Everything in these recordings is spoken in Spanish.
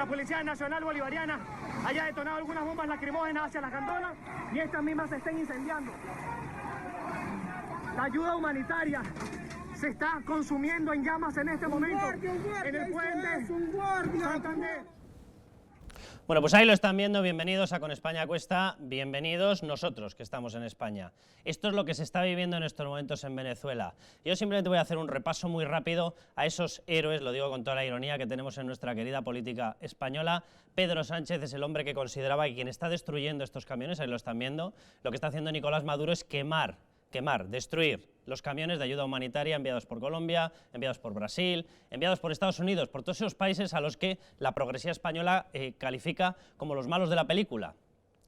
Policía Nacional Bolivariana haya detonado algunas bombas lacrimógenas hacia las gandolas y estas mismas se estén incendiando. La ayuda humanitaria se está consumiendo en llamas en este momento en el puente Santander. Bueno, pues ahí lo están viendo. Bienvenidos a Con España Cuesta, bienvenidos nosotros que estamos en España. Esto es lo que se está viviendo en estos momentos en Venezuela. Yo simplemente voy a hacer un repaso muy rápido a esos héroes, lo digo con toda la ironía que tenemos en nuestra querida política española. Pedro Sánchez es el hombre que consideraba que quien está destruyendo estos camiones, ahí lo están viendo, lo que está haciendo Nicolás Maduro es quemar, destruir los camiones de ayuda humanitaria enviados por Colombia, enviados por Brasil, enviados por Estados Unidos, por todos esos países a los que la progresía española califica como los malos de la película,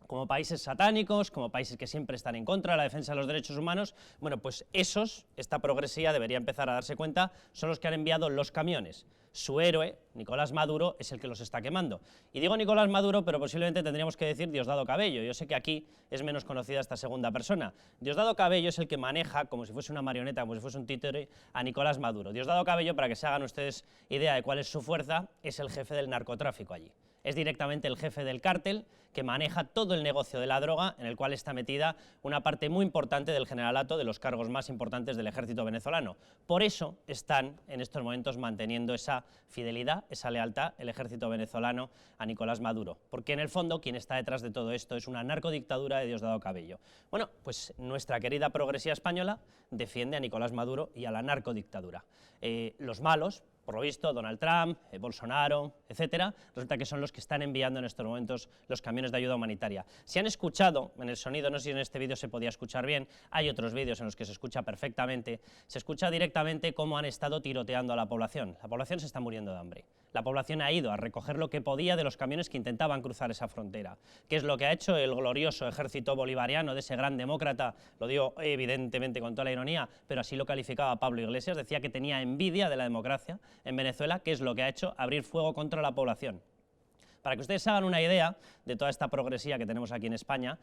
como países satánicos, como países que siempre están en contra de la defensa de los derechos humanos. Bueno, pues esos, esta progresía debería empezar a darse cuenta, son los que han enviado los camiones. Su héroe, Nicolás Maduro, es el que los está quemando. Y digo Nicolás Maduro, pero posiblemente tendríamos que decir Diosdado Cabello. Yo sé que aquí es menos conocida esta segunda persona. Diosdado Cabello es el que maneja, como si fuese una marioneta, como si fuese un títere, a Nicolás Maduro. Diosdado Cabello, para que se hagan ustedes idea de cuál es su fuerza, es el jefe del narcotráfico allí. Es directamente el jefe del cártel que maneja todo el negocio de la droga, en el cual está metida una parte muy importante del generalato, de los cargos más importantes del ejército venezolano. Por eso están en estos momentos manteniendo esa fidelidad, esa lealtad, el ejército venezolano a Nicolás Maduro, porque en el fondo quien está detrás de todo esto es una narcodictadura de Diosdado Cabello. Bueno, pues nuestra querida progresía española defiende a Nicolás Maduro y a la narcodictadura. Los malos, por lo visto, Donald Trump, Bolsonaro, etcétera, resulta que son los que están enviando en estos momentos los camiones de ayuda humanitaria. Si han escuchado en el sonido, no sé si en este vídeo se podía escuchar bien, hay otros vídeos en los que se escucha perfectamente, se escucha directamente cómo han estado tiroteando a la población. La población se está muriendo de hambre. La población ha ido a recoger lo que podía de los camiones que intentaban cruzar esa frontera. ¿Qué es lo que ha hecho el glorioso ejército bolivariano de ese gran demócrata? Lo digo evidentemente con toda la ironía, pero así lo calificaba Pablo Iglesias, decía que tenía envidia de la democracia en Venezuela. ¿Qué es lo que ha hecho? Abrir fuego contra la población. Para que ustedes se hagan una idea de toda esta progresía que tenemos aquí en España,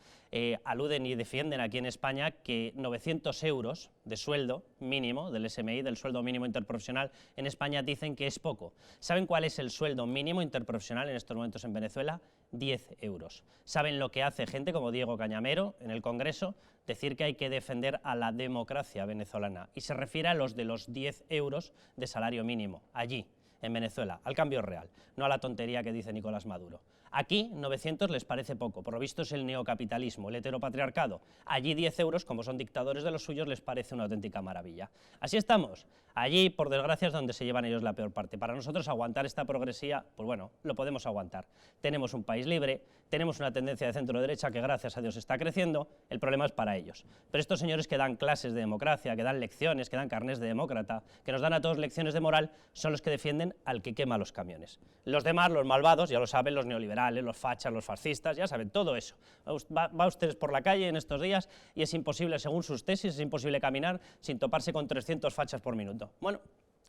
aluden y defienden aquí en España que 900 euros de sueldo mínimo del SMI, del sueldo mínimo interprofesional en España, dicen que es poco. ¿Saben cuál es el sueldo mínimo interprofesional en estos momentos en Venezuela? 10 euros. ¿Saben lo que hace gente como Diego Cañamero en el Congreso? Decir que hay que defender a la democracia venezolana, y se refiere a los de los 10 euros de salario mínimo, allí, en Venezuela, al cambio real, no a la tontería que dice Nicolás Maduro. Aquí 900 les parece poco, por lo visto es el neocapitalismo, el heteropatriarcado. Allí 10 euros, como son dictadores de los suyos, les parece una auténtica maravilla. Así estamos. Allí, por desgracia, es donde se llevan ellos la peor parte. Para nosotros aguantar esta progresía, pues bueno, lo podemos aguantar. Tenemos un país libre, tenemos una tendencia de centro-derecha que gracias a Dios está creciendo, el problema es para ellos. Pero estos señores que dan clases de democracia, que dan lecciones, que dan carnés de demócrata, que nos dan a todos lecciones de moral, son los que defienden al que quema los camiones. Los demás, los malvados, ya lo saben, los neoliberales, los fachas, los fascistas, ya saben, todo eso. Va ustedes por la calle en estos días y es imposible, según sus tesis, es imposible caminar sin toparse con 300 fachas por minuto. Bueno,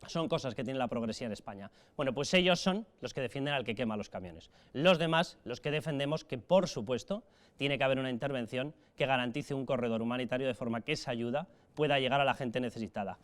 son cosas que tiene la progresía en España. Bueno, pues ellos son los que defienden al que quema los camiones. Los demás, los que defendemos que, por supuesto, tiene que haber una intervención que garantice un corredor humanitario de forma que esa ayuda pueda llegar a la gente necesitada.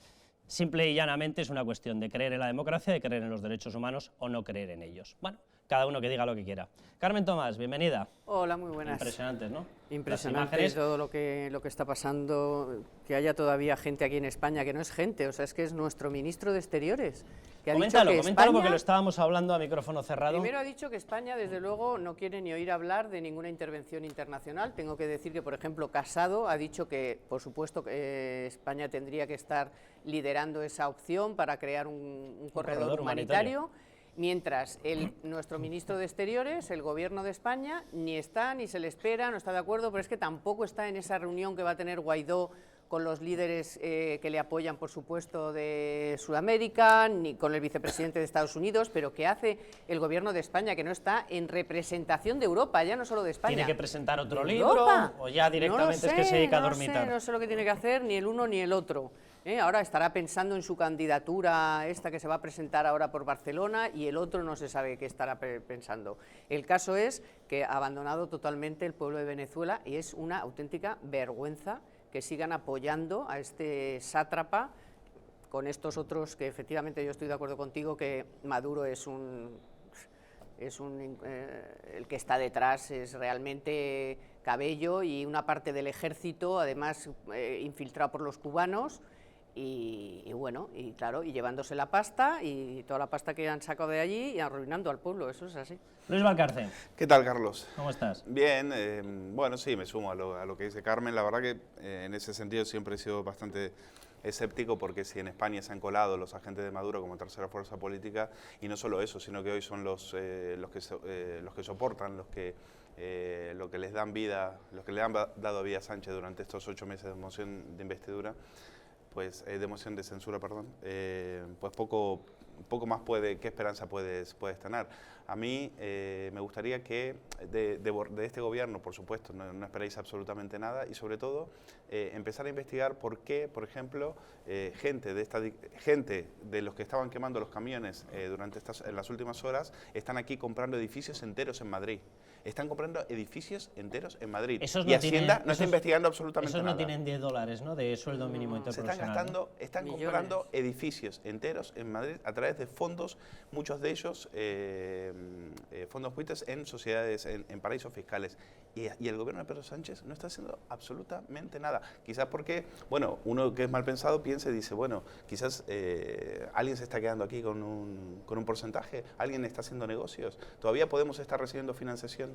Simple y llanamente es una cuestión de creer en la democracia, de creer en los derechos humanos o no creer en ellos. Bueno, cada uno que diga lo que quiera. Carmen Tomás, bienvenida. Hola, muy buenas. Impresionantes, ¿no? Impresionante todo lo que está pasando, que haya todavía gente aquí en España, que no es gente, o sea, es que es nuestro ministro de Exteriores. Que coméntalo, ha dicho que coméntalo España, porque lo estábamos hablando a micrófono cerrado. Primero ha dicho que España, desde luego, no quiere ni oír hablar de ninguna intervención internacional. Tengo que decir que, por ejemplo, Casado ha dicho que, por supuesto, que España tendría que estar liderando esa opción para crear un corredor humanitario. Mientras nuestro ministro de Exteriores, el Gobierno de España, ni está, ni se le espera, no está de acuerdo, pero es que tampoco está en esa reunión que va a tener Guaidó con los líderes que le apoyan, por supuesto, de Sudamérica, ni con el vicepresidente de Estados Unidos, pero ¿qué hace el Gobierno de España, que no está en representación de Europa, ya no solo de España? ¿Tiene que presentar otro libro o ya directamente es que se dedica a dormitar? No sé lo que tiene que hacer ni el uno ni el otro. Ahora estará pensando en su candidatura, esta que se va a presentar ahora por Barcelona, y el otro no se sabe qué estará pensando. El caso es que ha abandonado totalmente el pueblo de Venezuela y es una auténtica vergüenza que sigan apoyando a este sátrapa con estos otros que efectivamente yo estoy de acuerdo contigo que Maduro es un el que está detrás es realmente Cabello y una parte del ejército, además infiltrado por los cubanos. Y bueno, y claro, y llevándose la pasta y toda la pasta que han sacado de allí y arruinando al pueblo, eso es así. Luis Valcarce. ¿Qué tal, Carlos? ¿Cómo estás? Bien, bueno, sí, me sumo a lo que dice Carmen. La verdad que en ese sentido siempre he sido bastante escéptico, porque si en España se han colado los agentes de Maduro como tercera fuerza política, y no solo eso, sino que hoy son los que soportan, lo que les dan vida, los que le han dado vida a Sánchez durante estos 8 meses de moción de investidura, pues de moción de censura, perdón, pues poco más qué esperanza puedes tener. A mí me gustaría que de este gobierno, por supuesto, no esperéis absolutamente nada, y sobre todo empezar a investigar por qué, por ejemplo, gente de los que estaban quemando los camiones en las últimas horas están aquí comprando edificios enteros en Madrid. Están comprando edificios enteros en Madrid. Y Hacienda no está investigando absolutamente nada. Esos no tienen $10, ¿no?, de sueldo mínimo interprofesional. Están comprando edificios enteros en Madrid a través de fondos, muchos de ellos fondos puestos en sociedades, en paraísos fiscales. Y el gobierno de Pedro Sánchez no está haciendo absolutamente nada. Quizás porque, bueno, uno que es mal pensado piensa y dice, bueno, quizás alguien se está quedando aquí con un porcentaje, alguien está haciendo negocios. Todavía podemos estar recibiendo financiación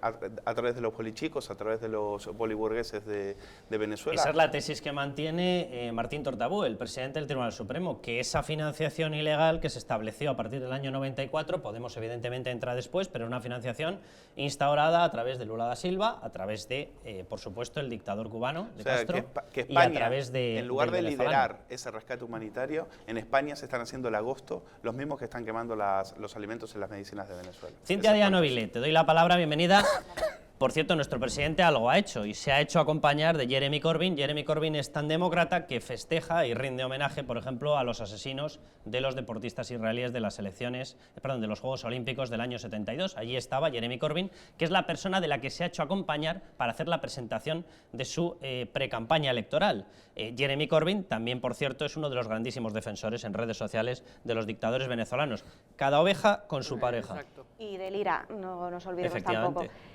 a través de los polichicos, a través de los boliburgueses de Venezuela. Esa es la tesis que mantiene Martín Tortabú, el presidente del Tribunal Supremo, que esa financiación ilegal que se estableció a partir del año 94, Podemos evidentemente entra después, pero una financiación instaurada a través de Lula da Silva, a través de, por supuesto, el dictador cubano, de Castro, que España, y a través de en lugar de liderar ese rescate humanitario, en España se están haciendo el agosto los mismos que están quemando los alimentos y las medicinas de Venezuela. Cintia Díaz Novile, te doy la palabra, bienvenida. Por cierto, nuestro presidente algo ha hecho y se ha hecho acompañar de Jeremy Corbyn. Jeremy Corbyn es tan demócrata que festeja y rinde homenaje, por ejemplo, a los asesinos de los deportistas israelíes de las de los Juegos Olímpicos del año 72. Allí estaba Jeremy Corbyn, que es la persona de la que se ha hecho acompañar para hacer la presentación de su precampaña electoral. Jeremy Corbyn también, por cierto, es uno de los grandísimos defensores en redes sociales de los dictadores venezolanos. Cada oveja con su pareja. Exacto. Y del IRA, no nos olvidemos Efectivamente. tampoco.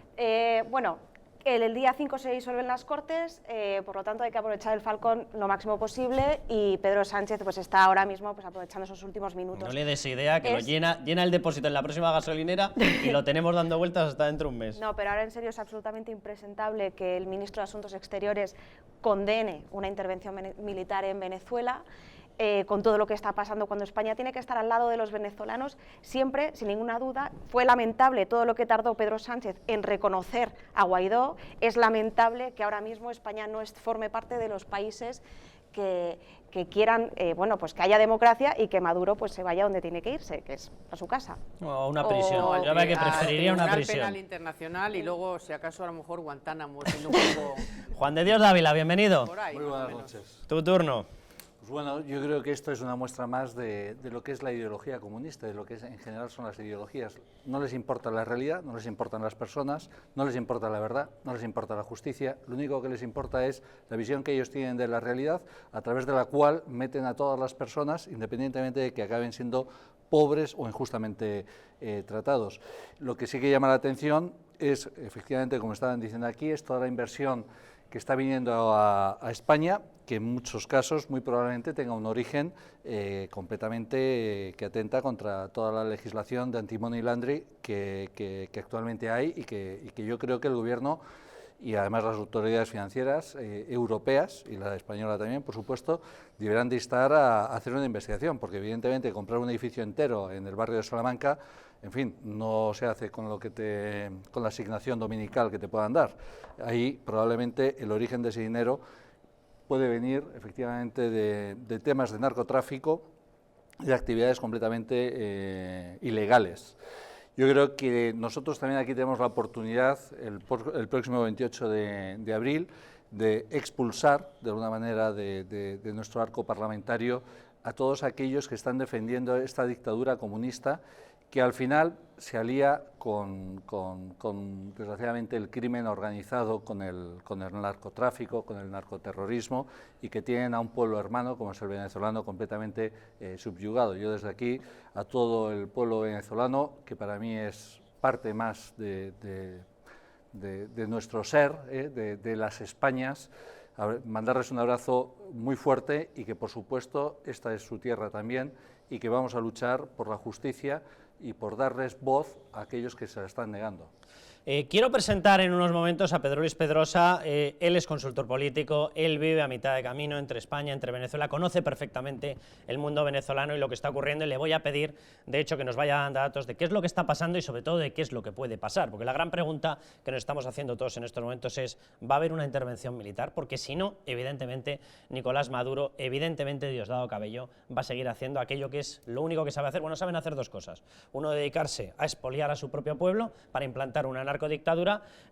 Bueno, el día 5 se disuelven las Cortes, por lo tanto hay que aprovechar el Falcón lo máximo posible, y Pedro Sánchez pues está ahora mismo pues aprovechando esos últimos minutos. No le des idea que lo llena el depósito en la próxima gasolinera y lo tenemos dando vueltas hasta dentro de un mes. No, pero ahora en serio es absolutamente impresentable que el ministro de Asuntos Exteriores condene una intervención militar en Venezuela. Con todo lo que está pasando, cuando España tiene que estar al lado de los venezolanos, siempre, sin ninguna duda. Fue lamentable todo lo que tardó Pedro Sánchez en reconocer a Guaidó. Es lamentable que ahora mismo España no forme parte de los países que quieran, bueno, pues que haya democracia y que Maduro pues se vaya donde tiene que irse, que es a su casa. O una prisión. Yo la que preferiría una prisión. Penal internacional y luego, si acaso, a lo mejor Guantánamo, siendo un poco... Juan de Dios Dávila, bienvenido. Por ahí, Muy buenas noches. Tu turno. Pues bueno, yo creo que esto es una muestra más de lo que es la ideología comunista, de lo que en general son las ideologías. No les importa la realidad, no les importan las personas, no les importa la verdad, no les importa la justicia. Lo único que les importa es la visión que ellos tienen de la realidad, a través de la cual meten a todas las personas, independientemente de que acaben siendo pobres o injustamente tratados. Lo que sí que llama la atención es, efectivamente, como estaban diciendo aquí, es toda la inversión que está viniendo a España, que en muchos casos muy probablemente tenga un origen completamente que atenta contra toda la legislación de anti-money laundering que actualmente hay, y que yo creo que el Gobierno y además las autoridades financieras europeas y la española también, por supuesto, deberán de instar a hacer una investigación, porque evidentemente comprar un edificio entero en el barrio de Salamanca, en fin, no se hace con la asignación dominical que te puedan dar. Ahí probablemente el origen de ese dinero puede venir efectivamente de temas de narcotráfico y de actividades completamente ilegales. Yo creo que nosotros también aquí tenemos la oportunidad, el próximo 28 de abril, de expulsar de alguna manera de nuestro arco parlamentario a todos aquellos que están defendiendo esta dictadura comunista, que al final se alía con desgraciadamente, el crimen organizado, con el narcotráfico, con el narcoterrorismo, y que tienen a un pueblo hermano, como es el venezolano, completamente subyugado. Yo desde aquí, a todo el pueblo venezolano, que para mí es parte más de nuestro ser, de las Españas, mandarles un abrazo muy fuerte y que, por supuesto, esta es su tierra también y que vamos a luchar por la justicia y por darles voz a aquellos que se la están negando. Quiero presentar en unos momentos a Pedro Luis Pedrosa. Él es consultor político, él vive a mitad de camino entre España, entre Venezuela, conoce perfectamente el mundo venezolano y lo que está ocurriendo, y le voy a pedir, de hecho, que nos vaya dando datos de qué es lo que está pasando y sobre todo de qué es lo que puede pasar, porque la gran pregunta que nos estamos haciendo todos en estos momentos es, ¿va a haber una intervención militar? Porque si no, evidentemente, Nicolás Maduro, evidentemente Diosdado Cabello, va a seguir haciendo aquello que es lo único que sabe hacer. Bueno, saben hacer dos cosas: uno, dedicarse a expoliar a su propio pueblo para implantar una narcodictadura;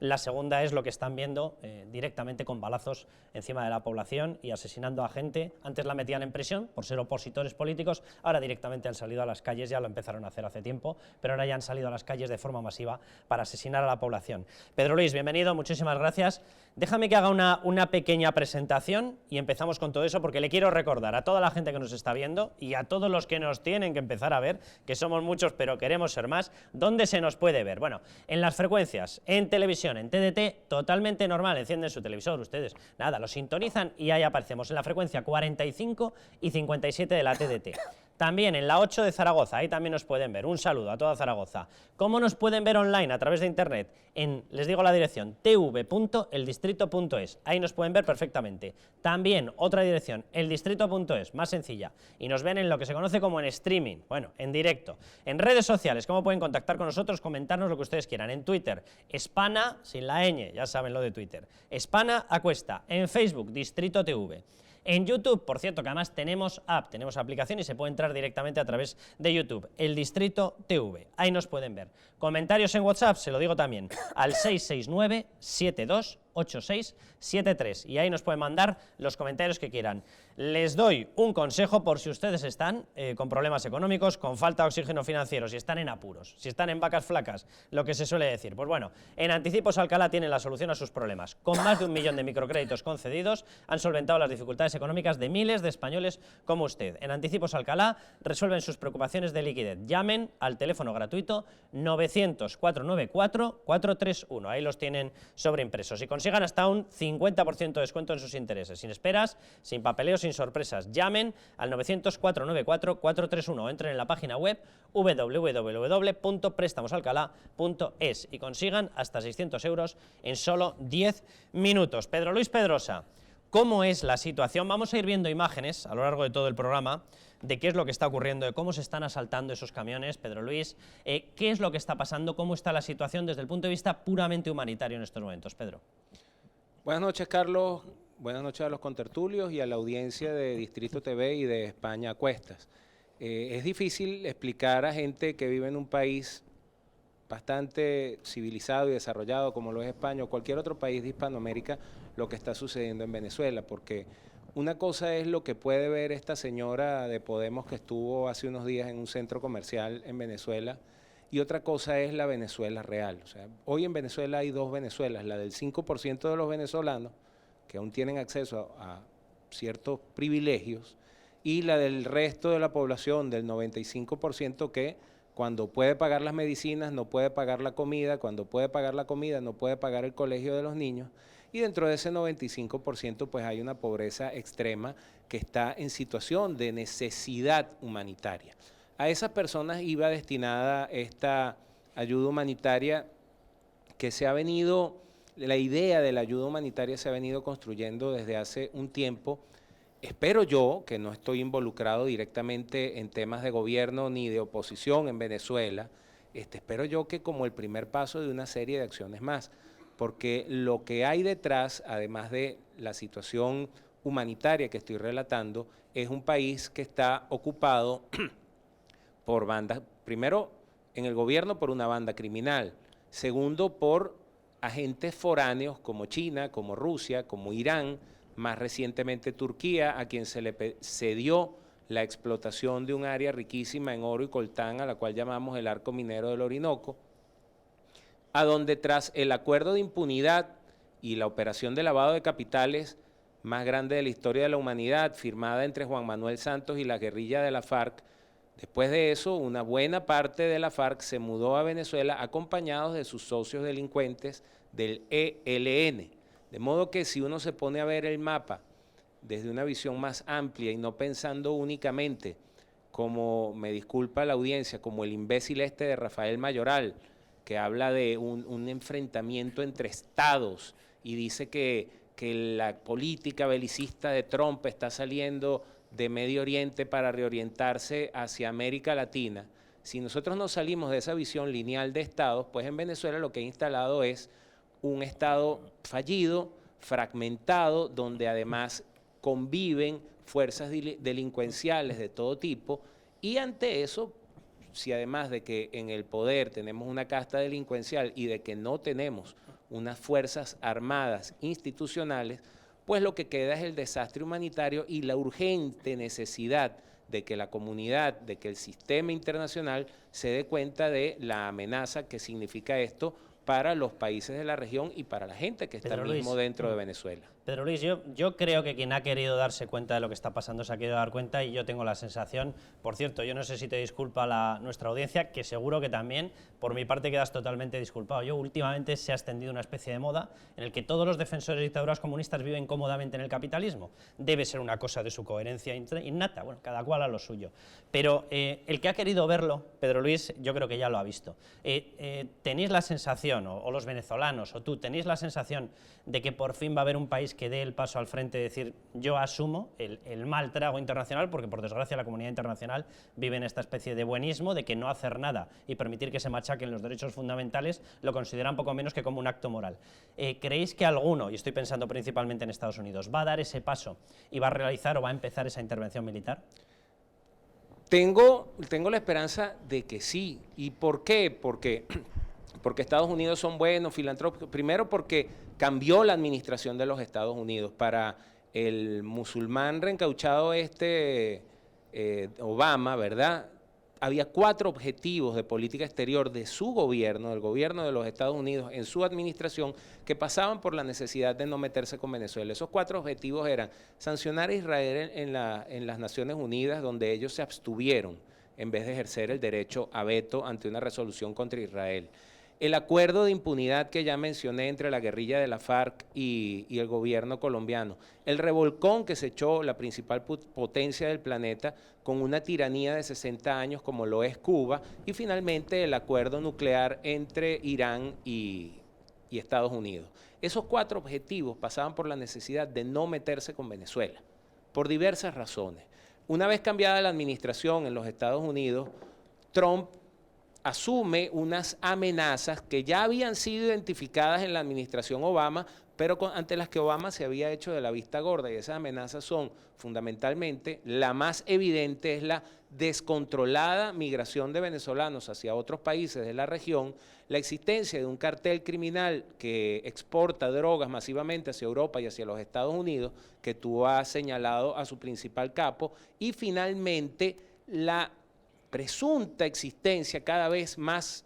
la segunda es lo que están viendo directamente, con balazos encima de la población y asesinando a gente. Antes la metían en prisión por ser opositores políticos, ahora directamente han salido a las calles, ya lo empezaron a hacer hace tiempo, pero ahora ya han salido a las calles de forma masiva para asesinar a la población. Pedro Luis, bienvenido, muchísimas gracias. Déjame que haga una pequeña presentación y empezamos con todo eso, porque le quiero recordar a toda la gente que nos está viendo y a todos los que nos tienen que empezar a ver, que somos muchos pero queremos ser más, ¿dónde se nos puede ver? Bueno, en las frecuencias, en televisión, en TDT, totalmente normal, encienden su televisor ustedes, nada, lo sintonizan y ahí aparecemos en la frecuencia 45 y 57 de la TDT. También en la 8 de Zaragoza, ahí también nos pueden ver. Un saludo a toda Zaragoza. ¿Cómo nos pueden ver online? A través de internet. Les digo la dirección, tv.eldistrito.es. Ahí nos pueden ver perfectamente. También otra dirección, eldistrito.es, más sencilla. Y nos ven en lo que se conoce como en streaming, bueno, en directo. En redes sociales, ¿cómo pueden contactar con nosotros? Comentarnos lo que ustedes quieran. En Twitter, Espana, sin la ñ, ya saben lo de Twitter. Espana Acuesta. En Facebook, Distrito TV. En YouTube, por cierto, que además tenemos app, tenemos aplicación y se puede entrar directamente a través de YouTube, El Distrito TV. Ahí nos pueden ver. Comentarios en WhatsApp, se lo digo también, al 669-728673. Y ahí nos pueden mandar los comentarios que quieran. Les doy un consejo por si ustedes están con problemas económicos, con falta de oxígeno financiero, si están en apuros, si están en vacas flacas, lo que se suele decir. Pues bueno, en Anticipos Alcalá tienen la solución a sus problemas. Con más de 1 millón de microcréditos concedidos, han solventado las dificultades económicas de miles de españoles como usted. En Anticipos Alcalá resuelven sus preocupaciones de liquidez. Llamen al teléfono gratuito 900-494-431. Ahí los tienen sobreimpresos y consigan hasta un 50% de descuento en sus intereses. Sin esperas, sin papeleo, sin sorpresas. Llamen al 900-494-431. Entren en la página web www.préstamosalcalá.es y consigan hasta 600 euros en solo 10 minutos. Pedro Luis Pedrosa, ¿cómo es la situación? Vamos a ir viendo imágenes a lo largo de todo el programa de qué es lo que está ocurriendo, de cómo se están asaltando esos camiones. Pedro Luis, ¿qué es lo que está pasando? ¿Cómo está la situación desde el punto de vista puramente humanitario en estos momentos? Pedro. Buenas noches, Carlos. Buenas noches a los contertulios y a la audiencia de Distrito TV y de España a Cuestas. Es difícil explicar a gente que vive en un país bastante civilizado y desarrollado como lo es España o cualquier otro país de Hispanoamérica lo que está sucediendo en Venezuela, porque una cosa es lo que puede ver esta señora de Podemos que estuvo hace unos días en un centro comercial en Venezuela, y otra cosa es la Venezuela real. O sea, hoy en Venezuela hay dos Venezuelas, la del 5% de los venezolanos que aún tienen acceso a ciertos privilegios, y la del resto de la población, del 95%, que cuando puede pagar las medicinas no puede pagar la comida, cuando puede pagar la comida no puede pagar el colegio de los niños, y dentro de ese 95% pues hay una pobreza extrema que está en situación de necesidad humanitaria. A esas personas iba destinada esta ayuda humanitaria que se ha venido, la idea de la ayuda humanitaria se ha venido construyendo desde hace un tiempo. Espero yo, que no estoy involucrado directamente en temas de gobierno ni de oposición en Venezuela, espero yo que como el primer paso de una serie de acciones más, porque lo que hay detrás, además de la situación humanitaria que estoy relatando, es un país que está ocupado por bandas, primero en el gobierno por una banda criminal, segundo por agentes foráneos como China, como Rusia, como Irán, más recientemente Turquía, a quien se le cedió la explotación de un área riquísima en oro y coltán, a la cual llamamos el Arco Minero del Orinoco, a donde tras el acuerdo de impunidad y la operación de lavado de capitales más grande de la historia de la humanidad, firmada entre Juan Manuel Santos y la guerrilla de la FARC, después de eso, una buena parte de la FARC se mudó a Venezuela acompañados de sus socios delincuentes del ELN. De modo que si uno se pone a ver el mapa desde una visión más amplia y no pensando únicamente, como me disculpa la audiencia, como el imbécil este de Rafael Mayoral, que habla de un enfrentamiento entre estados y dice que la política belicista de Trump está saliendo de Medio Oriente para reorientarse hacia América Latina. Si nosotros no salimos de esa visión lineal de estados, pues en Venezuela lo que ha instalado es un estado fallido, fragmentado, donde además conviven fuerzas delincuenciales de todo tipo, y ante eso, si además de que en el poder tenemos una casta delincuencial y de que no tenemos unas fuerzas armadas institucionales, pues lo que queda es el desastre humanitario y la urgente necesidad de que la comunidad, de que el sistema internacional se dé cuenta de la amenaza que significa esto para los países de la región y para la gente que está mismo dentro de Venezuela. Pedro Luis, yo creo que quien ha querido darse cuenta de lo que está pasando se ha querido dar cuenta, y yo tengo la sensación, por cierto, yo no sé si te disculpa nuestra audiencia, que seguro que también, por mi parte quedas totalmente disculpado. Yo últimamente se ha extendido una especie de moda en el que todos los defensores de dictaduras comunistas viven cómodamente en el capitalismo. Debe ser una cosa de su coherencia innata, bueno, cada cual a lo suyo. Pero el que ha querido verlo, Pedro Luis, yo creo que ya lo ha visto. ¿Tenéis la sensación, o los venezolanos, o tú, tenéis la sensación de que por fin va a haber un país que dé el paso al frente, de decir, yo asumo el mal trago internacional, porque por desgracia la comunidad internacional vive en esta especie de buenismo, de que no hacer nada y permitir que se machaquen los derechos fundamentales lo consideran poco menos que como un acto moral? ¿Creéis que alguno, y estoy pensando principalmente en Estados Unidos, va a dar ese paso y va a realizar o va a empezar esa intervención militar? Tengo la esperanza de que sí. ¿Y por qué? Porque Estados Unidos son buenos, filantrópicos. Primero porque cambió la administración de los Estados Unidos. Para el musulmán reencauchado Obama, ¿verdad? Había 4 objetivos de política exterior de su gobierno, del gobierno de los Estados Unidos, en su administración, que pasaban por la necesidad de no meterse con Venezuela. Esos 4 objetivos eran sancionar a Israel en las Naciones Unidas, donde ellos se abstuvieron en vez de ejercer el derecho a veto ante una resolución contra Israel. El acuerdo de impunidad que ya mencioné entre la guerrilla de la FARC y el gobierno colombiano. El revolcón que se echó la principal potencia del planeta con una tiranía de 60 años como lo es Cuba. Y finalmente el acuerdo nuclear entre Irán y Estados Unidos. Esos 4 objetivos pasaban por la necesidad de no meterse con Venezuela, por diversas razones. Una vez cambiada la administración en los Estados Unidos, Trump asume unas amenazas que ya habían sido identificadas en la administración Obama, pero ante las que Obama se había hecho de la vista gorda, y esas amenazas son fundamentalmente, la más evidente es la descontrolada migración de venezolanos hacia otros países de la región, la existencia de un cartel criminal que exporta drogas masivamente hacia Europa y hacia los Estados Unidos, que tú has señalado a su principal capo, y finalmente la presunta existencia cada vez más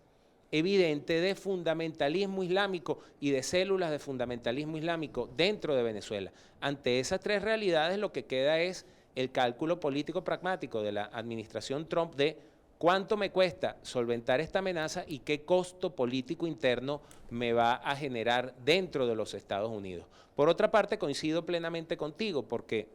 evidente de fundamentalismo islámico y de células de fundamentalismo islámico dentro de Venezuela. Ante esas 3 realidades lo que queda es el cálculo político pragmático de la administración Trump de cuánto me cuesta solventar esta amenaza y qué costo político interno me va a generar dentro de los Estados Unidos. Por otra parte, coincido plenamente contigo porque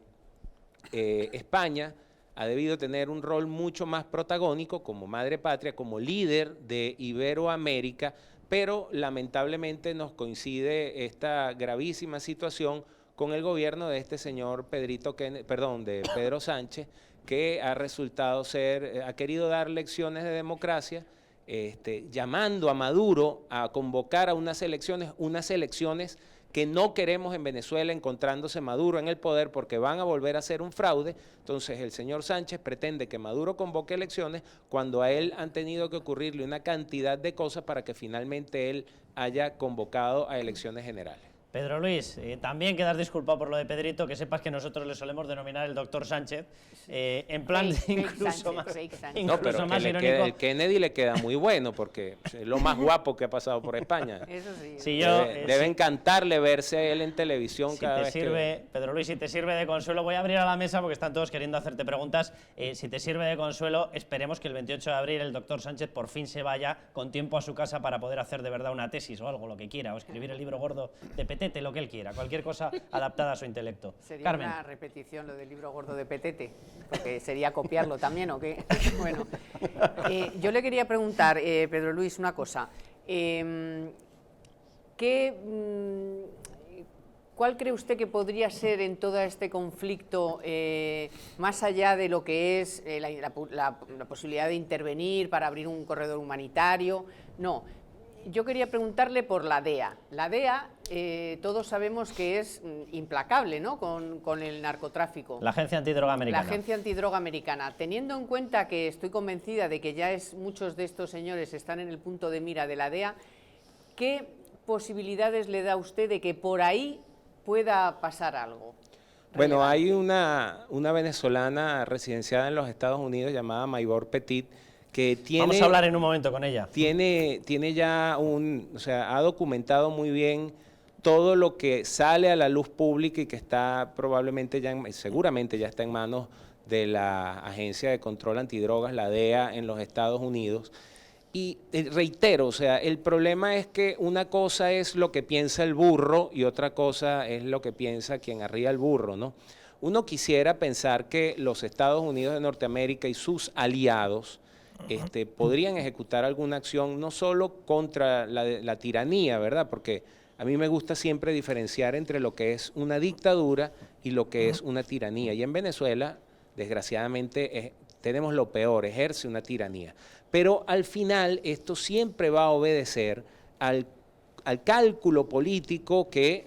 España ha debido tener un rol mucho más protagónico como madre patria, como líder de Iberoamérica, pero lamentablemente nos coincide esta gravísima situación con el gobierno de este señor de Pedro Sánchez, que ha querido dar lecciones de democracia, llamando a Maduro a convocar a unas elecciones que no queremos en Venezuela, encontrándose Maduro en el poder porque van a volver a hacer un fraude. Entonces el señor Sánchez pretende que Maduro convoque elecciones cuando a él han tenido que ocurrirle una cantidad de cosas para que finalmente él haya convocado a elecciones generales. Pedro Luis, también quedas disculpado por lo de Pedrito, que sepas que nosotros le solemos denominar el doctor Sánchez, en plan incluso más No, pero que irónico. el Kennedy le queda muy bueno, porque es lo más guapo que ha pasado por España. Eso sí. Si Debe encantarle verse a él en televisión cada vez que... Pedro Luis, si te sirve de consuelo, voy a abrir a la mesa porque están todos queriendo hacerte preguntas. Si te sirve de consuelo, esperemos que el 28 de abril el doctor Sánchez por fin se vaya con tiempo a su casa para poder hacer de verdad una tesis o algo, lo que quiera, o escribir el libro gordo de Petete, lo que él quiera, cualquier cosa adaptada a su intelecto. Sería Carmen. una repetición lo del libro gordo de Petete, porque sería copiarlo también, ¿o qué? Bueno, yo le quería preguntar, Pedro Luis, una cosa. ¿Cuál cree usted que podría ser en todo este conflicto, más allá de lo que es la posibilidad de intervenir para abrir un corredor humanitario? No, yo quería preguntarle por la DEA. La DEA, todos sabemos que es implacable, ¿no?, con el narcotráfico. La Agencia Antidroga Americana. La Agencia Antidroga Americana. Teniendo en cuenta que estoy convencida de que ya muchos de estos señores están en el punto de mira de la DEA, ¿qué posibilidades le da usted de que por ahí pueda pasar algo? Bueno, hay una venezolana residenciada en los Estados Unidos llamada Maybor Petit, que tiene... Vamos a hablar en un momento con ella. Tiene ya o sea, ha documentado muy bien todo lo que sale a la luz pública y que está probablemente seguramente ya está en manos de la Agencia de Control Antidrogas, la DEA, en los Estados Unidos. Y reitero, o sea, el problema es que una cosa es lo que piensa el burro y otra cosa es lo que piensa quien arría el burro, ¿no? Uno quisiera pensar que los Estados Unidos de Norteamérica y sus aliados podrían ejecutar alguna acción no solo contra la tiranía, ¿verdad? Porque a mí me gusta siempre diferenciar entre lo que es una dictadura y lo que es una tiranía. Y en Venezuela, desgraciadamente, tenemos lo peor, ejerce una tiranía. Pero al final esto siempre va a obedecer al cálculo político que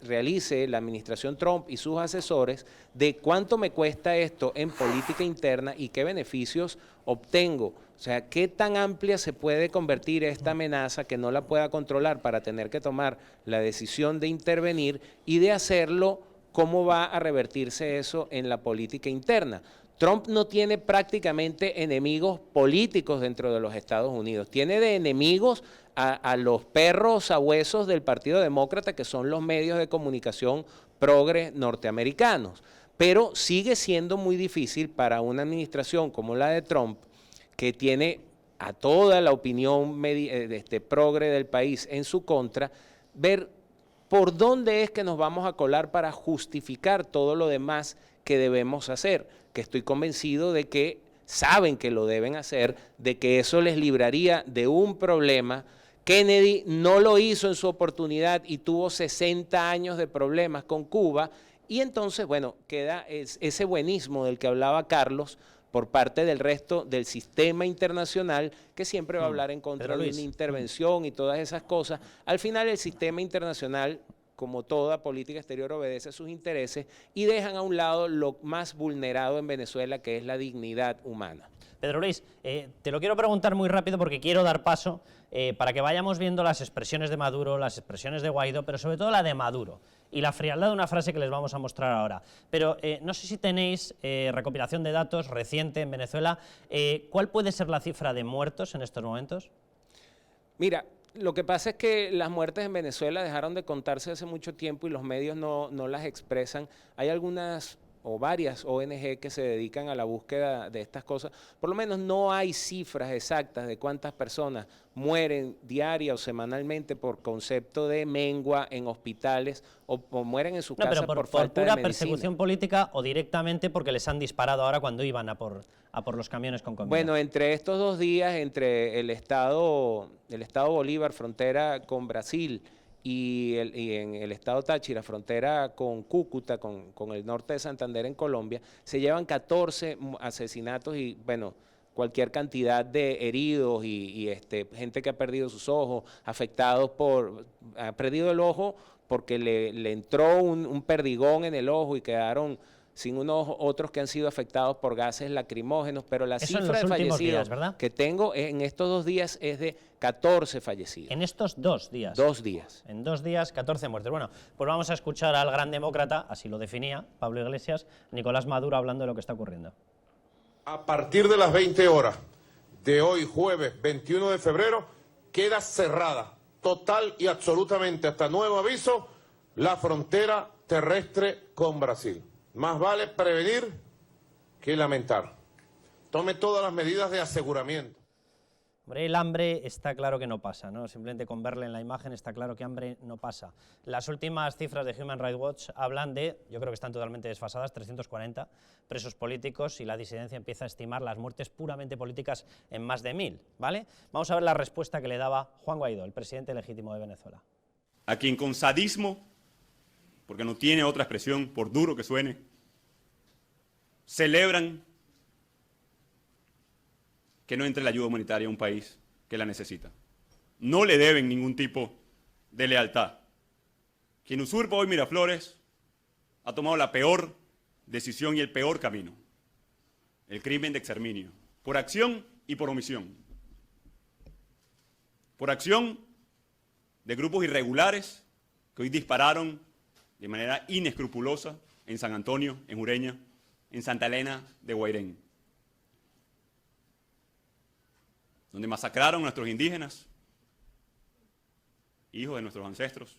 realice la administración Trump y sus asesores de cuánto me cuesta esto en política interna y qué beneficios obtengo. O sea, qué tan amplia se puede convertir esta amenaza que no la pueda controlar para tener que tomar la decisión de intervenir y de hacerlo, cómo va a revertirse eso en la política interna. Trump no tiene prácticamente enemigos políticos dentro de los Estados Unidos, tiene de enemigos a los perros sabuesos del Partido Demócrata, que son los medios de comunicación progres norteamericanos, pero sigue siendo muy difícil para una administración como la de Trump, que tiene a toda la opinión progre del país en su contra, ver por dónde es que nos vamos a colar para justificar todo lo demás que debemos hacer, que estoy convencido de que saben que lo deben hacer, de que eso les libraría de un problema. Kennedy no lo hizo en su oportunidad y tuvo 60 años de problemas con Cuba, y entonces, bueno, queda ese buenismo del que hablaba Carlos por parte del resto del sistema internacional, que siempre va a hablar en contra de una intervención y todas esas cosas. Al final el sistema internacional, como toda política exterior, obedece a sus intereses y dejan a un lado lo más vulnerado en Venezuela, que es la dignidad humana. Pedro Luis, te lo quiero preguntar muy rápido porque quiero dar paso para que vayamos viendo las expresiones de Maduro, las expresiones de Guaidó, pero sobre todo la de Maduro y la frialdad de una frase que les vamos a mostrar ahora. Pero no sé si tenéis recopilación de datos reciente en Venezuela. ¿Cuál puede ser la cifra de muertos en estos momentos? Mira, lo que pasa es que las muertes en Venezuela dejaron de contarse hace mucho tiempo y los medios no las expresan. Hay algunas o varias ONG que se dedican a la búsqueda de estas cosas. Por lo menos no hay cifras exactas de cuántas personas mueren diaria o semanalmente por concepto de mengua en hospitales o mueren en su casa por falta de pura medicina. Persecución política o directamente porque les han disparado ahora cuando iban a por los camiones con comida. Bueno, entre estos 2 días, entre el estado Bolívar, frontera con Brasil, y en el estado Táchira, frontera con Cúcuta, con el norte de Santander en Colombia, se llevan 14 asesinatos y, bueno, cualquier cantidad de heridos y gente que ha perdido sus ojos, ha perdido el ojo porque le entró un perdigón en el ojo y quedaron sin unos otros que han sido afectados por gases lacrimógenos, pero la Eso en cifra los de últimos fallecidos días, ¿verdad? que tengo en estos 2 días es de 14 fallecidos. En estos 2 días. 2 días. En 2 días, 14 muertes. Bueno, pues vamos a escuchar al gran demócrata, así lo definía Pablo Iglesias, Nicolás Maduro, hablando de lo que está ocurriendo. A partir de las 20 horas de hoy, jueves 21 de febrero, queda cerrada total y absolutamente hasta nuevo aviso la frontera terrestre con Brasil. Más vale prevenir que lamentar. Tome todas las medidas de aseguramiento. Hombre, el hambre está claro que no pasa, ¿no? Simplemente con verle en la imagen está claro que hambre no pasa. Las últimas cifras de Human Rights Watch hablan de, yo creo que están totalmente desfasadas, 340 presos políticos, y la disidencia empieza a estimar las muertes puramente políticas en más de 1000, ¿vale? Vamos a ver la respuesta que le daba Juan Guaidó, el presidente legítimo de Venezuela. A quien con sadismo, porque no tiene otra expresión, por duro que suene, celebran que no entre la ayuda humanitaria a un país que la necesita. No le deben ningún tipo de lealtad. Quien usurpa hoy Miraflores ha tomado la peor decisión y el peor camino, el crimen de exterminio, por acción y por omisión. Por acción de grupos irregulares que hoy dispararon de manera inescrupulosa en San Antonio, en Ureña, en Santa Elena de Guairén, donde masacraron a nuestros indígenas, hijos de nuestros ancestros.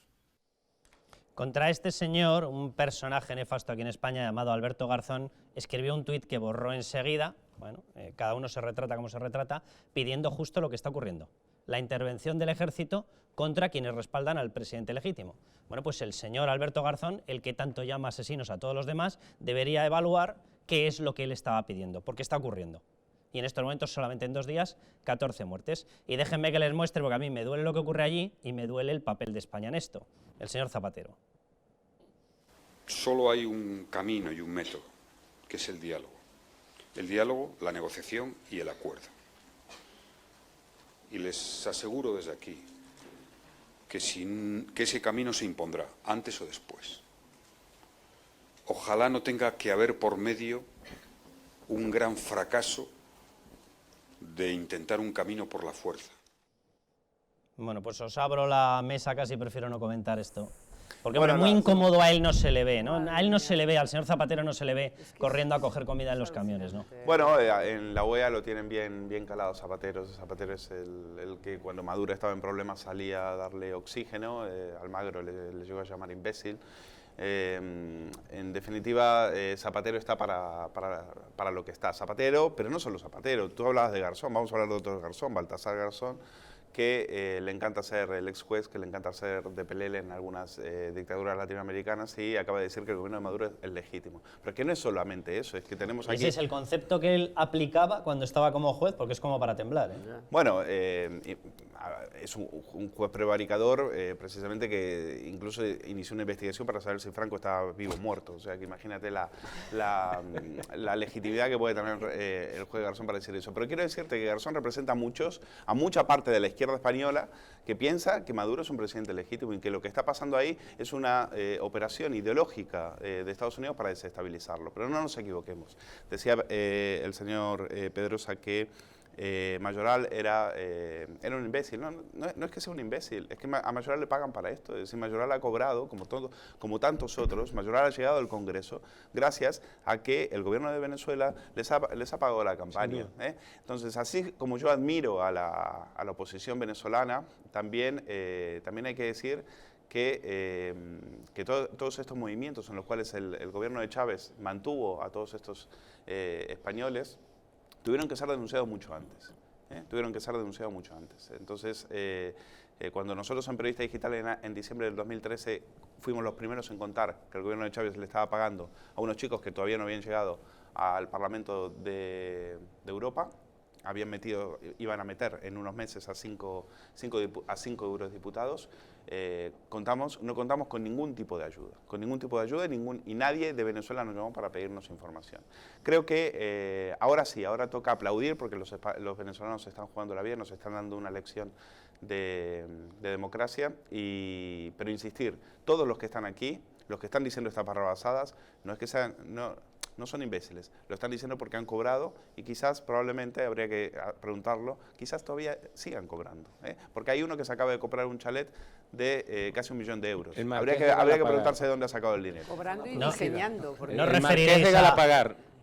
Contra este señor, un personaje nefasto aquí en España llamado Alberto Garzón, escribió un tuit que borró enseguida, bueno, cada uno se retrata como se retrata, pidiendo justo lo que está ocurriendo, la intervención del ejército contra quienes respaldan al presidente legítimo. Bueno, pues el señor Alberto Garzón, el que tanto llama asesinos a todos los demás, debería evaluar qué es lo que él estaba pidiendo, por qué está ocurriendo. Y en estos momentos, solamente en 2 días, 14 muertes. Y déjenme que les muestre, porque a mí me duele lo que ocurre allí y me duele el papel de España en esto. El señor Zapatero. Solo hay un camino y un método, que es el diálogo. El diálogo, la negociación y el acuerdo. Y les aseguro desde aquí que ese camino se impondrá, antes o después. Ojalá no tenga que haber por medio un gran fracaso de intentar un camino por la fuerza. Bueno, pues os abro la mesa, casi prefiero no comentar esto. Porque Bueno, muy no, incómodo a él no se le ve, ¿no? A él no se le ve, al señor Zapatero no se le ve corriendo a coger comida en los camiones, ¿no? Bueno, en la OEA lo tienen bien calado Zapatero. Zapatero es el que cuando Maduro estaba en problemas salía a darle oxígeno. Almagro le llegó a llamar imbécil. En definitiva, Zapatero está para lo que está. Zapatero, pero no solo Zapatero. Tú hablabas de Garzón, vamos a hablar de otro Garzón, Baltasar Garzón, que le encanta ser el ex juez, que le encanta ser de pelele en algunas dictaduras latinoamericanas, y acaba de decir que el gobierno de Maduro es legítimo. Pero que no es solamente eso, es que tenemos aquí... Ese es el concepto que él aplicaba cuando estaba como juez, porque es como para temblar, ¿eh? Bueno, es un juez prevaricador, precisamente, que incluso inició una investigación para saber si Franco estaba vivo o muerto. O sea, que imagínate la legitimidad que puede tener el juez Garzón para decir eso. Pero quiero decirte que Garzón representa a mucha parte de la izquierda española que piensa que Maduro es un presidente legítimo y que lo que está pasando ahí es una operación ideológica de Estados Unidos para desestabilizarlo. Pero no nos equivoquemos. Decía el señor Pedrosa que Mayoral era un imbécil. No es que sea un imbécil, es que a Mayoral le pagan para esto. Es decir, Mayoral ha cobrado, como tantos otros. Mayoral ha llegado al Congreso gracias a que el gobierno de Venezuela les ha pagado la campaña. Entonces, así como yo admiro a la oposición venezolana, también hay que decir que todos estos movimientos en los cuales el gobierno de Chávez mantuvo a todos estos españoles, tuvieron que ser denunciados mucho antes. Entonces, cuando nosotros en Periodista Digital en diciembre del 2013 fuimos los primeros en contar que el gobierno de Chávez le estaba pagando a unos chicos que todavía no habían llegado al Parlamento de Europa, iban a meter en unos meses a cinco eurodiputados, no contamos con ningún tipo de ayuda, y nadie de Venezuela nos llamó para pedirnos información. Creo que ahora sí, ahora toca aplaudir porque los venezolanos se están jugando la vida, nos están dando una lección de democracia, pero insistir, todos los que están aquí, los que están diciendo estas barrabasadas no es que sean, no son imbéciles, lo están diciendo porque han cobrado y quizás, probablemente, habría que preguntarlo, quizás todavía sigan cobrando, porque hay uno que se acaba de comprar un chalet de casi 1 millón de euros. Habría que preguntarse de dónde ha sacado el dinero. Cobrando y diseñando.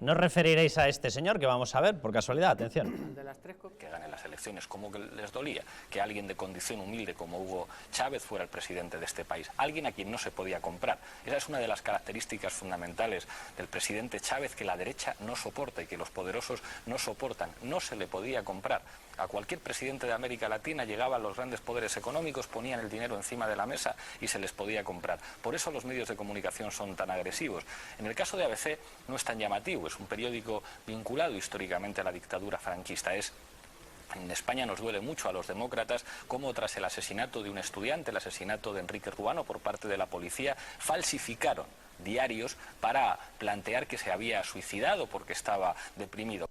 No referiréis a este señor que vamos a ver, por casualidad, atención. De las tres que gane las elecciones, como que les dolía que alguien de condición humilde como Hugo Chávez fuera el presidente de este país, alguien a quien no se podía comprar. Esa es una de las características fundamentales del presidente Chávez, que la derecha no soporta y que los poderosos no soportan. No se le podía comprar. A cualquier presidente de América Latina llegaban los grandes poderes económicos, ponían el dinero encima de la mesa y se les podía comprar. Por eso los medios de comunicación son tan agresivos. En el caso de ABC no es tan llamativo, es un periódico vinculado históricamente a la dictadura franquista. En España nos duele mucho a los demócratas cómo tras el asesinato de un estudiante, el asesinato de Enrique Ruano por parte de la policía, falsificaron diarios para plantear que se había suicidado porque estaba deprimido.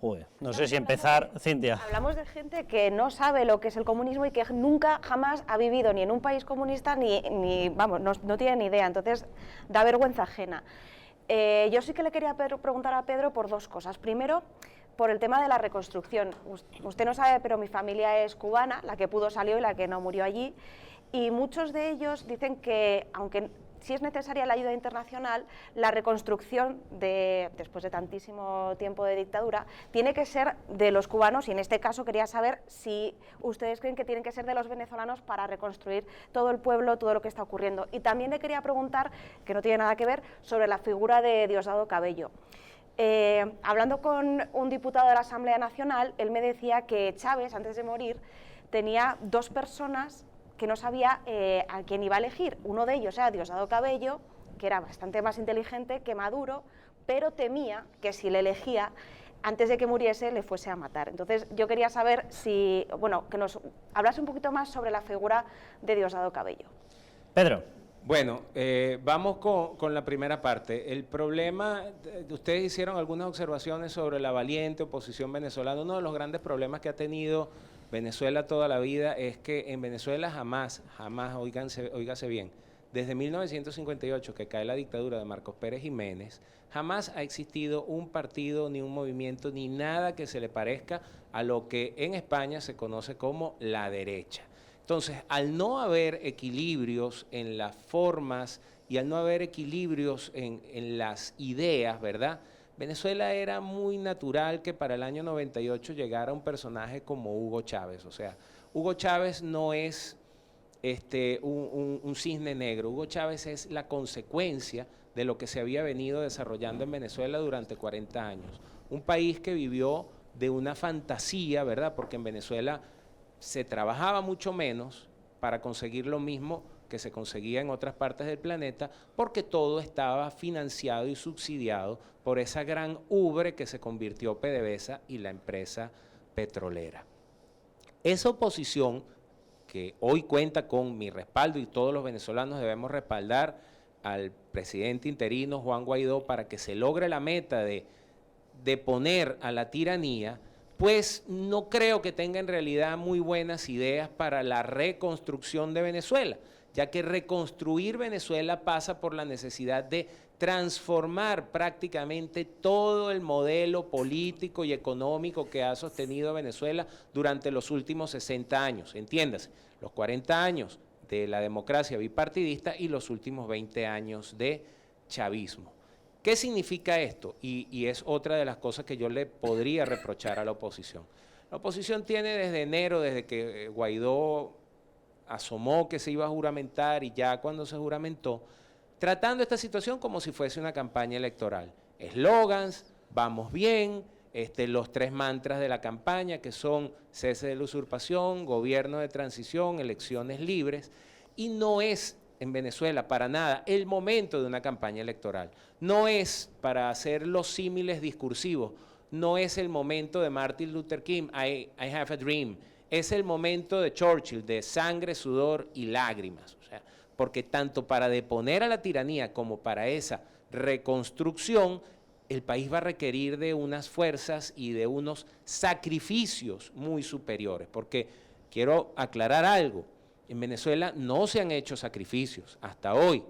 Uy, no sé si empezar, Cintia. Hablamos de gente que no sabe lo que es el comunismo y que nunca, jamás ha vivido ni en un país comunista ni vamos, no tiene ni idea, entonces da vergüenza ajena. Yo sí que le quería preguntar a Pedro por dos cosas. Primero, por el tema de la reconstrucción. Usted no sabe, pero mi familia es cubana, la que pudo salió y la que no murió allí, y muchos de ellos dicen que, aunque sí es necesaria la ayuda internacional, la reconstrucción después de tantísimo tiempo de dictadura tiene que ser de los cubanos, y en este caso quería saber si ustedes creen que tienen que ser de los venezolanos para reconstruir todo el pueblo, todo lo que está ocurriendo. Y también le quería preguntar, que no tiene nada que ver, sobre la figura de Diosdado Cabello. Hablando con un diputado de la Asamblea Nacional, él me decía que Chávez, antes de morir, tenía 2 personas que no sabía a quién iba a elegir. Uno de ellos era Diosdado Cabello, que era bastante más inteligente que Maduro, pero temía que si le elegía, antes de que muriese, le fuese a matar. Entonces, yo quería saber si, bueno, que nos hablase un poquito más sobre la figura de Diosdado Cabello. Pedro. Bueno, vamos con la primera parte. El problema, ustedes hicieron algunas observaciones sobre la valiente oposición venezolana. Uno de los grandes problemas que ha tenido Venezuela toda la vida es que en Venezuela jamás, óigase bien, desde 1958 que cae la dictadura de Marcos Pérez Jiménez, jamás ha existido un partido, ni un movimiento, ni nada que se le parezca a lo que en España se conoce como la derecha. Entonces, al no haber equilibrios en las formas y al no haber equilibrios en las ideas, ¿verdad?, Venezuela era muy natural que para el año 98 llegara un personaje como Hugo Chávez. O sea, Hugo Chávez no es un cisne negro. Hugo Chávez es la consecuencia de lo que se había venido desarrollando en Venezuela durante 40 años. Un país que vivió de una fantasía, ¿verdad?, porque en Venezuela se trabajaba mucho menos para conseguir lo mismo que se conseguía en otras partes del planeta, porque todo estaba financiado y subsidiado por esa gran ubre que se convirtió PDVSA y la empresa petrolera. Esa oposición, que hoy cuenta con mi respaldo y todos los venezolanos debemos respaldar al presidente interino Juan Guaidó para que se logre la meta de poner a la tiranía, pues no creo que tenga en realidad muy buenas ideas para la reconstrucción de Venezuela, ya que reconstruir Venezuela pasa por la necesidad de transformar prácticamente todo el modelo político y económico que ha sostenido a Venezuela durante los últimos 60 años, entiéndase, los 40 años de la democracia bipartidista y los últimos 20 años de chavismo. ¿Qué significa esto? Y es otra de las cosas que yo le podría reprochar a la oposición. La oposición tiene desde enero, desde que Guaidó asomó que se iba a juramentar y ya cuando se juramentó, tratando esta situación como si fuese una campaña electoral. Eslogans, vamos bien, los 3 mantras de la campaña que son cese de la usurpación, gobierno de transición, elecciones libres, y no es en Venezuela para nada el momento de una campaña electoral. No es para hacer los símiles discursivos, no es el momento de Martin Luther King, I have a dream. Es el momento de Churchill, de sangre, sudor y lágrimas. O sea, porque tanto para deponer a la tiranía como para esa reconstrucción, el país va a requerir de unas fuerzas y de unos sacrificios muy superiores. Porque quiero aclarar algo, En Venezuela no se han hecho sacrificios hasta hoy.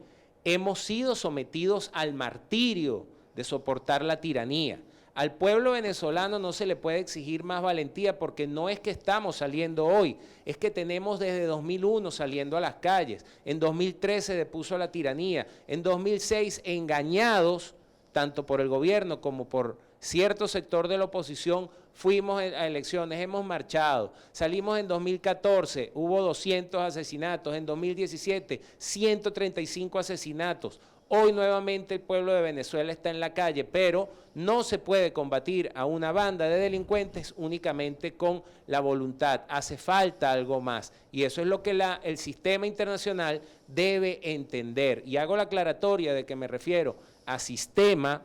Hemos sido sometidos al martirio de soportar la tiranía. Al pueblo venezolano no se le puede exigir más valentía porque no es que estamos saliendo hoy, es que tenemos desde 2001 saliendo a las calles. En 2013 depuso la tiranía, en 2006 engañados tanto por el gobierno como por cierto sector de la oposición, fuimos a elecciones, hemos marchado, salimos en 2014, hubo 200 asesinatos, en 2017 135 asesinatos. Hoy nuevamente el pueblo de Venezuela está en la calle, pero no se puede combatir a una banda de delincuentes únicamente con la voluntad. Hace falta algo más y eso es lo que el sistema internacional debe entender. Y hago la aclaratoria de que me refiero a sistema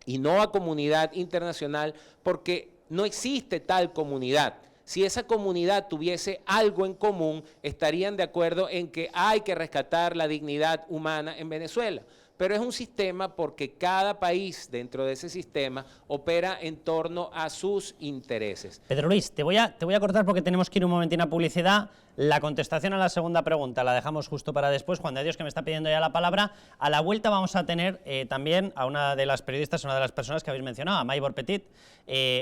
y no a comunidad internacional porque no existe tal comunidad. Si esa comunidad tuviese algo en común, estarían de acuerdo en que hay que rescatar la dignidad humana en Venezuela. Pero es un sistema porque cada país dentro de ese sistema opera en torno a sus intereses. Pedro Luis, te voy a cortar porque tenemos que ir un momentín a publicidad. La contestación a la segunda pregunta la dejamos justo para después. Juan de Dios, que me está pidiendo ya la palabra. A la vuelta vamos a tener también a una de las periodistas, una de las personas que habéis mencionado, a Maybor Petit,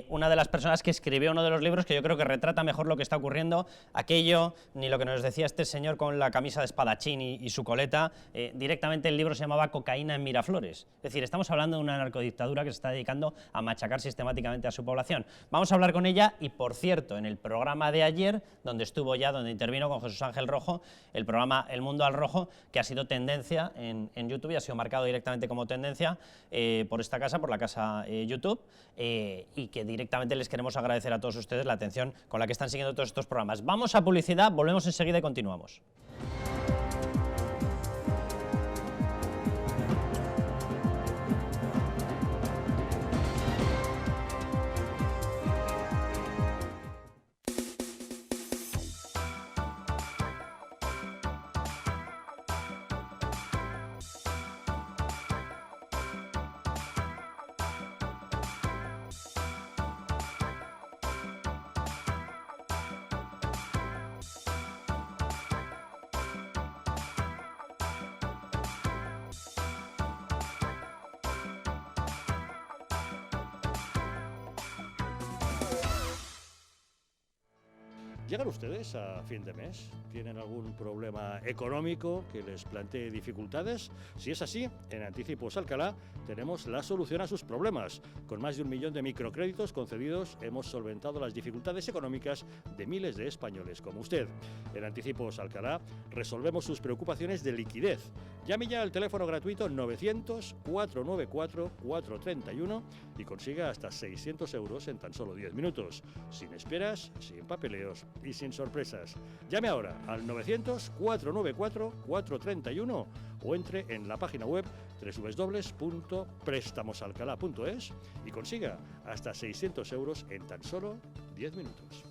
una de las personas que escribió uno de los libros que yo creo que retrata mejor lo que está ocurriendo, aquello, ni lo que nos decía este señor con la camisa de espadachín y su coleta. Directamente el libro se llamaba Cocaína en Miraflores. Es decir, estamos hablando de una narcodictadura que se está dedicando a machacar sistemáticamente a su población. Vamos a hablar con ella y, por cierto, en el programa de ayer, donde intervino con Jesús Ángel Rojo, el programa El Mundo al Rojo, que ha sido tendencia en YouTube y ha sido marcado directamente como tendencia por esta casa, por la casa YouTube, y que directamente les queremos agradecer a todos ustedes la atención con la que están siguiendo todos estos programas. Vamos a publicidad, volvemos enseguida y continuamos. ¿Llegan ustedes a fin de mes? ¿Tienen algún problema económico que les plantee dificultades? Si es así, en Anticipos Alcalá tenemos la solución a sus problemas. Con más de 1 millón de microcréditos concedidos hemos solventado las dificultades económicas de miles de españoles como usted. En Anticipos Alcalá resolvemos sus preocupaciones de liquidez. Llame ya al teléfono gratuito 900-494-431 y consiga hasta 600 euros en tan solo 10 minutos. Sin esperas, sin papeleos y sin sorpresas. Llame ahora al 900-494-431 o entre en la página web www.prestamosalcalá.es y consiga hasta 600 euros en tan solo 10 minutos.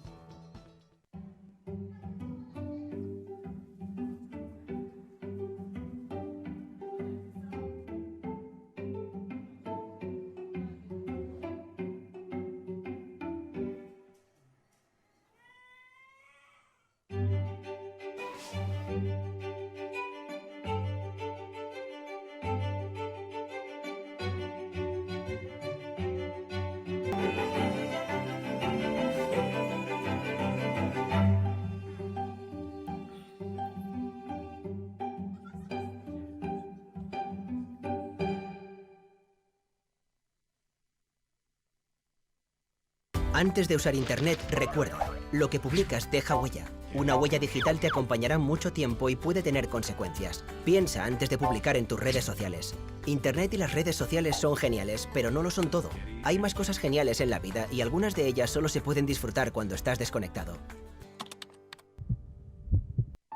Antes de usar Internet, recuerda, lo que publicas deja huella. Una huella digital te acompañará mucho tiempo y puede tener consecuencias. Piensa antes de publicar en tus redes sociales. Internet y las redes sociales son geniales, pero no lo son todo. Hay más cosas geniales en la vida y algunas de ellas solo se pueden disfrutar cuando estás desconectado.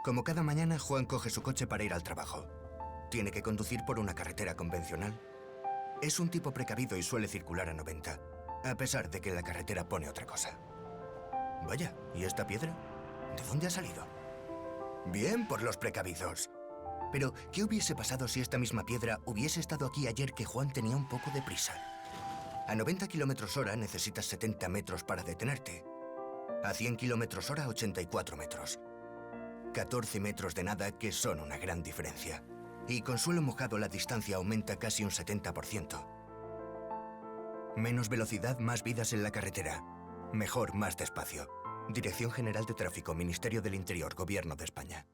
Como cada mañana, Juan coge su coche para ir al trabajo. Tiene que conducir por una carretera convencional. Es un tipo precavido y suele circular a 90. A pesar de que la carretera pone otra cosa. Vaya, ¿y esta piedra? ¿De dónde ha salido? Bien por los precavidos. Pero, ¿qué hubiese pasado si esta misma piedra hubiese estado aquí ayer que Juan tenía un poco de prisa? A 90 km/h necesitas 70 metros para detenerte. A 100 km/h, 84 metros. 14 metros de nada que son una gran diferencia. Y con suelo mojado la distancia aumenta casi un 70%. Menos velocidad, más vidas en la carretera. Mejor, más despacio. Dirección General de Tráfico, Ministerio del Interior, Gobierno de España.